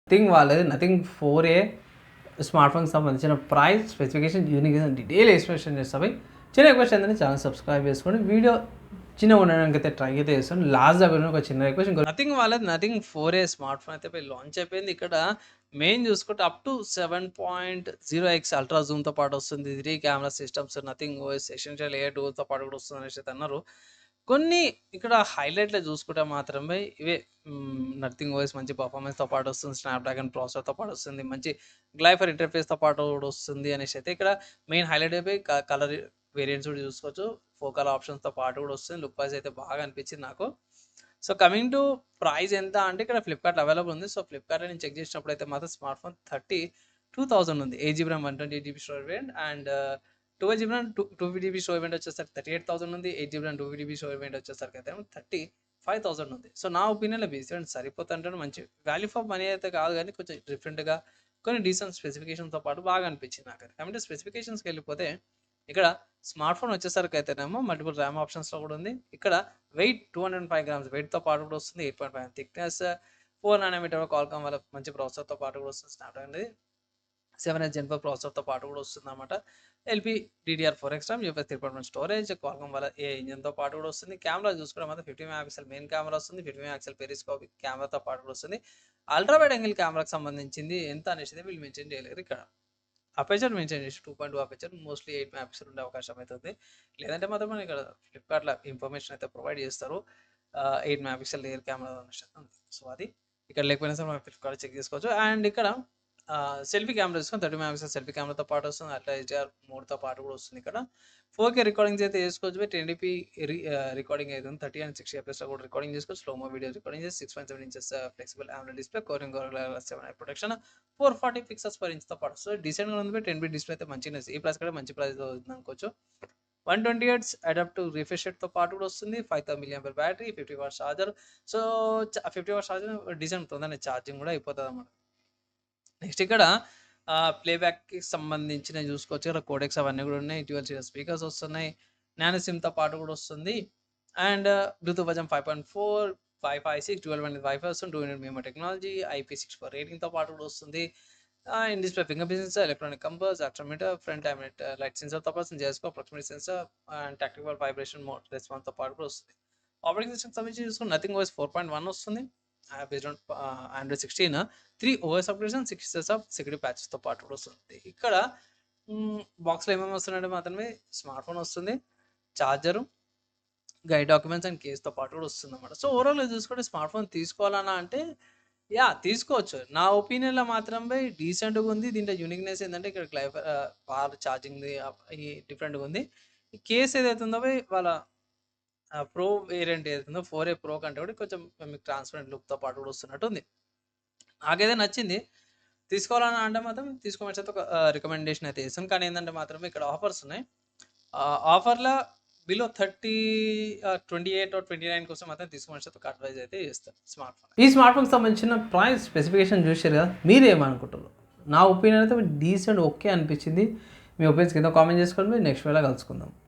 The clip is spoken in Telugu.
నథింగ్ వాళ్ళది నథింగ్ 4A స్మార్ట్ ఫోన్కి సంబంధించిన price specification unique detail explanation చేస్తాయి. చిన్న రిక్వెస్ట్ ఏంటంటే ఛానల్ సబ్స్క్రైబ్ చేసుకోండి. వీడియో చిన్నగా ఉండడానికి అయితే ట్రై అయితే చేస్తాను. లాస్ట్ దగ్గర ఒక చిన్న రిక్వెస్ట్, ఇంకో నథింగ్ వాళ్ళది నథింగ్ 4A స్మార్ట్ ఫోన్ అయితే లాంచ్ అయిపోయింది. ఇక్కడ మెయిన్ చూసుకుంటే అప్ టు 7.0x అల్ట్రా జూమ్తో పాటు వస్తుంది. 3 camera systems, nothing OS essential A టూల్తో పాటు కూడా వస్తుంది అనేసి అయితే అన్నారు. కొన్ని ఇక్కడ హైలైట్‌లో చూసుకుంటే మాత్రమే ఇవే నథింగ్ ఓఎస్ మంచి పర్ఫార్మెన్స్‌తో పాటు వస్తుంది. స్నాప్‌డ్రాగన్ ప్రాసెసర్‌తో పాటు వస్తుంది. మంచి గ్లైఫర్ ఇంటర్ఫేస్‌తో పాటు కూడా వస్తుంది అనేసి అయితే ఇక్కడ మెయిన్ హైలైట్ అయిపోయి కలర్ వేరియంట్స్ కూడా చూసుకోవచ్చు. ఫోకల్ ఆప్షన్స్‌తో పాటు కూడా వస్తుంది. లుక్ వైస్ అయితే బాగా అనిపించింది నాకు. సో కమింగ్ టు ప్రైస్ ఎంత అంటే ఇక్కడ ఫ్లిప్‌కార్ట్‌లో అవైలబుల్ ఉంది. సో ఫ్లిప్‌కార్ట్‌లో నేను చెక్ చేసినప్పుడు అయితే మాత్రం స్మార్ట్ ఫోన్ 32,000 ఉంది. 8 GB RAM 128 GB storage variant and 12 GB RAM 250 GB storage variant వచ్చేసరికి 38,000 ఉంది. 8 GB RAM 250 GB storage variant వచ్చేసరికి అయితే 35,000 ఉంది. సో నా ఒపీనియన్‌లో బేసిక్ సరిపోతుంటే మంచి వాల్యూ ఫర్ మనీ అయితే కాదు కానీ కొంచెం డిఫరెంట్‌గా కొన్ని డీసెంట్ స్పెసిఫికేషన్స్‌తో పాటు బాగా అనిపించింది నాకైతే. కాబట్టి స్పెసిఫికేషన్స్‌కి వెళ్ళిపోతే ఇక్కడ స్మార్ట్ ఫోన్ వచ్చేసరికి అయితేనేమో మల్టిపుల్ ర్యామ్ ఆప్షన్స్‌లో కూడా ఉంది. ఇక్కడ వెయిట్ 205 గ్రామ్స్ వెయిట్‌తో పాటు కూడా వస్తుంది. 8.5 థిక్‌నెస్ 4 నానోమీటర్ క్వాల్కామ్ వాళ్ళ మంచి ప్రాసెసర్‌తో పాటు కూడా వస్తుంది. స్నాప్‌డ్రాగన్ 7S Gen 4 ప్రాసెసర్‌తో పాటు కూడా వస్తుందన్నమాట. LPDDR4 extra UFS 3.1 storage Qualcomm వాళ్ళ ఏ ఇంజిన్‌తో పాటు కూడా వస్తుంది. కెమెరా చూసుకుంటే మాత్రం 50 మెగాపిక్సెల్ మెయిన్ కెమెరా వస్తుంది. 50 మెగాపిక్సెల్ పెరిస్కోపిక్ కెమెరాతో పాటు కూడా వస్తుంది. అల్ట్రా వైడ్ యాంగిల్ కెమెరాకి సంబంధించింది ఎంత అనేసి వీళ్ళు మెన్షన్ చేయలేరు ఇక్కడ. అపర్చర్ మెన్షన్ చేసి 2.2 అపర్చర్ మోస్ట్లీ 8 మెగాపిక్సెల్ ఉండే అవకాశం అవుతుంది. లేదంటే మాత్రం మనం ఇక్కడ ఫ్లిప్‌కార్ట్‌లో ఇన్ఫర్మేషన్ అయితే ప్రొవైడ్ చేస్తారు. 8 మెగాపిక్సెల్ రియర్ కెమెరా అనేసి ఉంది. సో అది ఇక్కడ లేకపోయినా సరే మనం ఫ్లిప్‌కార్ట్ చెక్ చేసుకోవచ్చు. అండ్ ఇక్కడ సెల్ఫీ కెమెరా తీసుకొని 30 మెగాపిక్సెల్ సెల్ఫీ కెమెరాతో పాటు వస్తుంది. అట్లా హెచ్‌డిఆర్ మోడ్‌తో పాటు కూడా వస్తుంది. ఇక్కడ 4K రికార్డింగ్స్ అయితే చేసుకోవచ్చు. 1080p రికార్డింగ్ అయితే 30 అండ్ 60 ఎఫ్ఎస్‌లో కూడా రికార్డింగ్ చేసుకోవచ్చు. స్లోమో వీడియో రికార్డింగ్ చేసి 6.7 inches flexible AMOLED display Gorilla 7 I protection 440 pixels per ఇంచ్‌తో పాటు. సో డీసెంట్‌గా ఉంది. 10 డిస్ప్లే అయితే మంచిగా ఈ ప్రైస్ కూడా మంచి ప్రైస్‌లో ఉంది అనుకోవచ్చు. 120 హెర్ట్జ్ అడాప్టివ్ రిఫ్రెష్ రేట్‌తో పాటు కూడా వస్తుంది. 5000 milli battery, 50 watts charger. So 50 watts charger decent తొందరనే ఛార్జింగ్ కూడా అయిపోతుందన్నమాట. నెక్స్ట్ ఇక్కడ ప్లేబ్యాక్‌కి సంబంధించినవి చూసుకోవచ్చు. ఇక్కడ కోడెక్స్ అవన్నీ కూడా ఉన్నాయి. డ్యూయల్ సీరియస్ స్పీకర్స్ వస్తున్నాయి. నానో సిమ్‌తో పాటు కూడా వస్తుంది. అండ్ బ్లూటూత్ వర్షన్ 5.4, వైఫై 6, 12 అనేది వైఫై వస్తుంది. 200 మెమో టెక్నాలజీ, IP64 రేటింగ్‌తో పాటు కూడా వస్తుంది. In display finger print sensor, electronic compass, accelerometer, front and light సెన్సార్‌తో పాటు gyroscope, proximity sensor and tactical vibration mode రెస్పాన్స్‌తో పాటు కూడా వస్తుంది. ఆపరేటింగ్ సిస్టమ్ సంబంధించి చూసుకుంటే నథింగ్ ఓఎస్ 4.1 వస్తుంది. Based on Android 16 3 OS updates 6 sets of security ప్యాచెస్‌తో పాటు కూడా వస్తుంది. ఇక్కడ బాక్స్‌లో ఏమేమి వస్తున్నాయంటే మాత్రమే స్మార్ట్ ఫోన్ వస్తుంది, చార్జరు, గైడ్ డాక్యుమెంట్స్ అండ్ కేస్‌తో పాటు కూడా వస్తుందన్నమాట. సో ఓవరాల్‌గా చూసుకుంటే స్మార్ట్ ఫోన్ తీసుకోవాలన్నా అంటే తీసుకోవచ్చు. నా ఒపీనియన్‌లో మాత్రమే డీసెంట్‌గా ఉంది. దీంట్లో యూనిక్‌నెస్ ఏంటంటే ఇక్కడ ఫాస్ట్ ఛార్జింగ్‌ది ఈ డిఫరెంట్‌గా ఉంది. ఈ కేస్ ఏదైతే ఉందో వాళ్ళ ప్రో వేరియంట్ ఏదైతుందో 4A ప్రో కంటే కూడా కొంచెం మీకు ట్రాన్స్పరెంట్ లుక్‌తో పాటు కూడా వస్తున్నట్టు ఉంది. నాకైతే నచ్చింది. తీసుకోవాలని అంటే మాత్రం తీసుకోమని అయితే ఒక రికమెండేషన్ అయితే చేస్తాను. కానీ ఏంటంటే మాత్రం ఇక్కడ ఆఫర్స్ ఉన్నాయి. ఆఫర్‌లో బిలో 28 ఆర్ 29 కోసం మాత్రం తీసుకోమని అయితే ఒక అడ్వైజ్ అయితే చేస్తాను స్మార్ట్ ఫోన్. ఈ స్మార్ట్ ఫోన్‌కి సంబంధించిన ప్రైస్ స్పెసిఫికేషన్ చూసారు కదా, మీరేమనుకుంటారు? నా ఒపీనియన్ అయితే డీసెంట్ ఓకే అనిపించింది. మీ ఒపీనియన్స్ కింద కామెంట్ చేసుకోండి. నెక్స్ట్ వేళ కలుసుకుందాం.